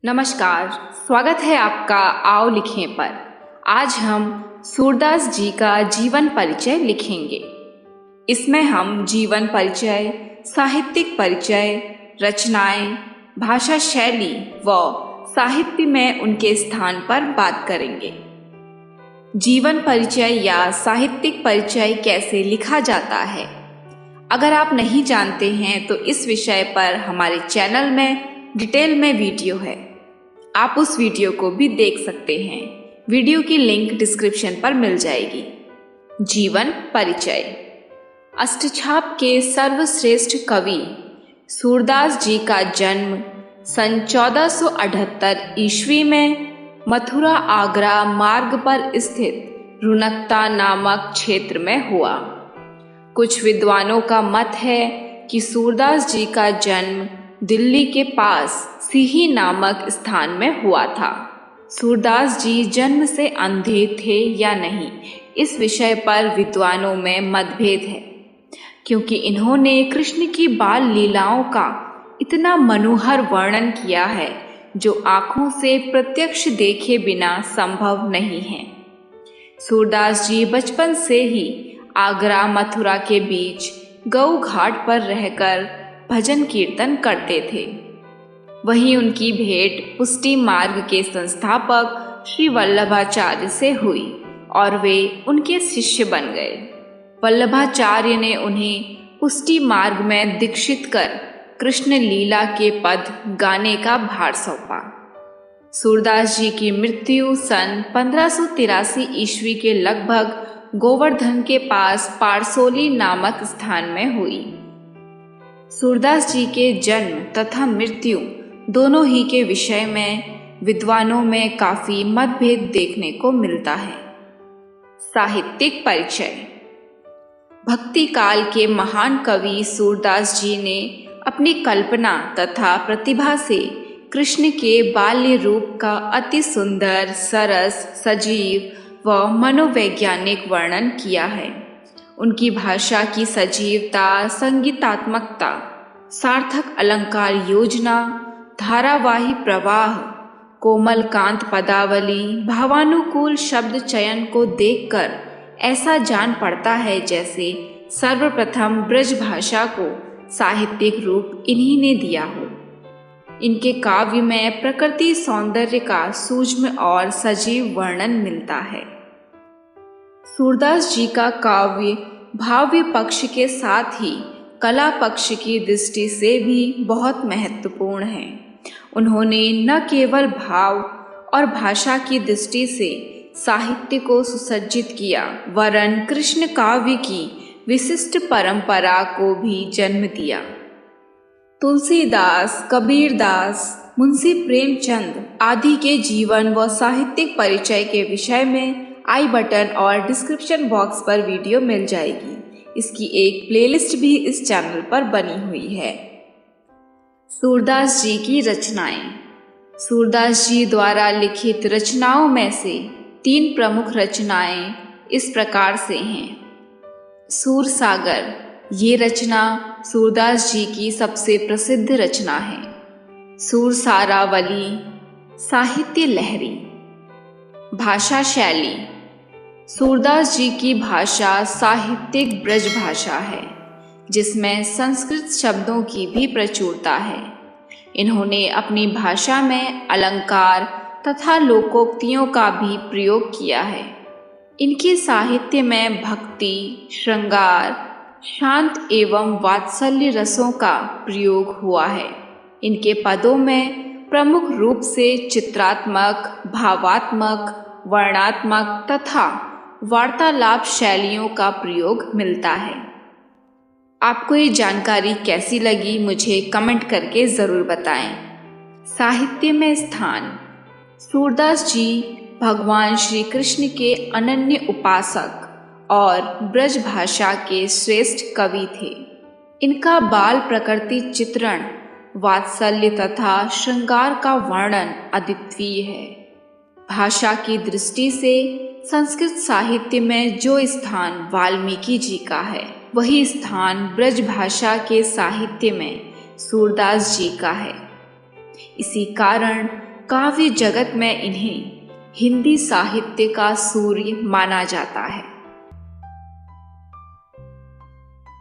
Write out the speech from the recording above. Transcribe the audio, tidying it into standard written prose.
नमस्कार, स्वागत है आपका आओ लिखें पर। आज हम सूरदास जी का जीवन परिचय लिखेंगे। इसमें हम जीवन परिचय, साहित्यिक परिचय, रचनाएं, भाषा शैली व साहित्य में उनके स्थान पर बात करेंगे। जीवन परिचय या साहित्यिक परिचय कैसे लिखा जाता है, अगर आप नहीं जानते हैं तो इस विषय पर हमारे चैनल में डिटेल में वीडियो है, आप उस वीडियो को भी देख सकते हैं। वीडियो की लिंक डिस्क्रिप्शन पर मिल जाएगी। जीवन परिचय। अष्टछाप के सर्वश्रेष्ठ कवि सूरदास जी का जन्म सन 1478 ईस्वी में मथुरा आगरा मार्ग पर स्थित रुनकता नामक क्षेत्र में हुआ। कुछ विद्वानों का मत है कि सूरदास जी का जन्म दिल्ली के पास सीही नामक स्थान में हुआ था। सूरदास जी जन्म से अंधे थे या नहीं, इस विषय पर विद्वानों में मतभेद है, क्योंकि इन्होंने कृष्ण की बाल लीलाओं का इतना मनोहर वर्णन किया है जो आँखों से प्रत्यक्ष देखे बिना संभव नहीं है। सूरदास जी बचपन से ही आगरा मथुरा के बीच गऊ घाट पर रहकर भजन कीर्तन करते थे। वहीं उनकी भेंट पुष्टि मार्ग के संस्थापक श्री वल्लभाचार्य से हुई और वे उनके शिष्य बन गए। वल्लभाचार्य ने उन्हें पुष्टि मार्ग में दीक्षित कर कृष्ण लीला के पद गाने का भार सौंपा। सूरदास जी की मृत्यु सन 1583 ईस्वी के लगभग गोवर्धन के पास पारसोली नामक स्थान में हुई। सूरदास जी के जन्म तथा मृत्यु दोनों ही के विषय में विद्वानों में काफी मतभेद देखने को मिलता है। साहित्यिक परिचय। भक्ति काल के महान कवि सूरदास जी ने अपनी कल्पना तथा प्रतिभा से कृष्ण के बाल्य रूप का अति सुंदर, सरस, सजीव व मनोवैज्ञानिक वर्णन किया है। उनकी भाषा की सजीवता, संगीतात्मकता, सार्थक अलंकार योजना, धारावाही प्रवाह, कोमल कांत पदावली, भावानुकूल शब्द चयन को देखकर ऐसा जान पड़ता है जैसे सर्वप्रथम ब्रज भाषा को साहित्यिक रूप इन्हीं ने दिया हो। इनके काव्य में प्रकृति सौंदर्य का सूक्ष्म और सजीव वर्णन मिलता है। सूरदास जी का काव्य भाव्य पक्ष के साथ ही कला पक्ष की दृष्टि से भी बहुत महत्वपूर्ण है। उन्होंने न केवल भाव और भाषा की दृष्टि से साहित्य को सुसज्जित किया, वरन कृष्ण काव्य की विशिष्ट परंपरा को भी जन्म दिया। तुलसीदास, कबीरदास, मुंशी प्रेमचंद आदि के जीवन व साहित्यिक परिचय के विषय में आई बटन और डिस्क्रिप्शन बॉक्स पर वीडियो मिल जाएगी। इसकी एक प्लेलिस्ट भी इस चैनल पर बनी हुई है। सूरदास जी की रचनाएं। सूरदास जी द्वारा लिखित रचनाओं में से 3 प्रमुख रचनाएं इस प्रकार से हैं। सूरसागर, ये रचना सूरदास जी की सबसे प्रसिद्ध रचना है। सूरसारावली, साहित्य लहरी। भाषा शैली। सूरदास जी की भाषा साहित्यिक ब्रज भाषा है, जिसमें संस्कृत शब्दों की भी प्रचुरता है। इन्होंने अपनी भाषा में अलंकार तथा लोकोक्तियों का भी प्रयोग किया है। इनके साहित्य में भक्ति, श्रृंगार, शांत एवं वात्सल्य रसों का प्रयोग हुआ है। इनके पदों में प्रमुख रूप से चित्रात्मक, भावात्मक, वर्णात्मक तथा वार्तालाप शैलियों का प्रयोग मिलता है। आपको ये जानकारी कैसी लगी मुझे कमेंट करके ज़रूर बताएं। साहित्य में स्थान। सूरदास जी भगवान श्री कृष्ण के अनन्य उपासक और ब्रज भाषा के श्रेष्ठ कवि थे। इनका बाल प्रकृति चित्रण, वात्सल्य तथा श्रृंगार का वर्णन अद्वितीय है। भाषा की दृष्टि से संस्कृत साहित्य में जो स्थान वाल्मीकि जी का है, वही स्थान ब्रज भाषा के साहित्य में सूरदास जी का है। इसी कारण काव्य जगत में इन्हें हिंदी साहित्य का सूर्य माना जाता है।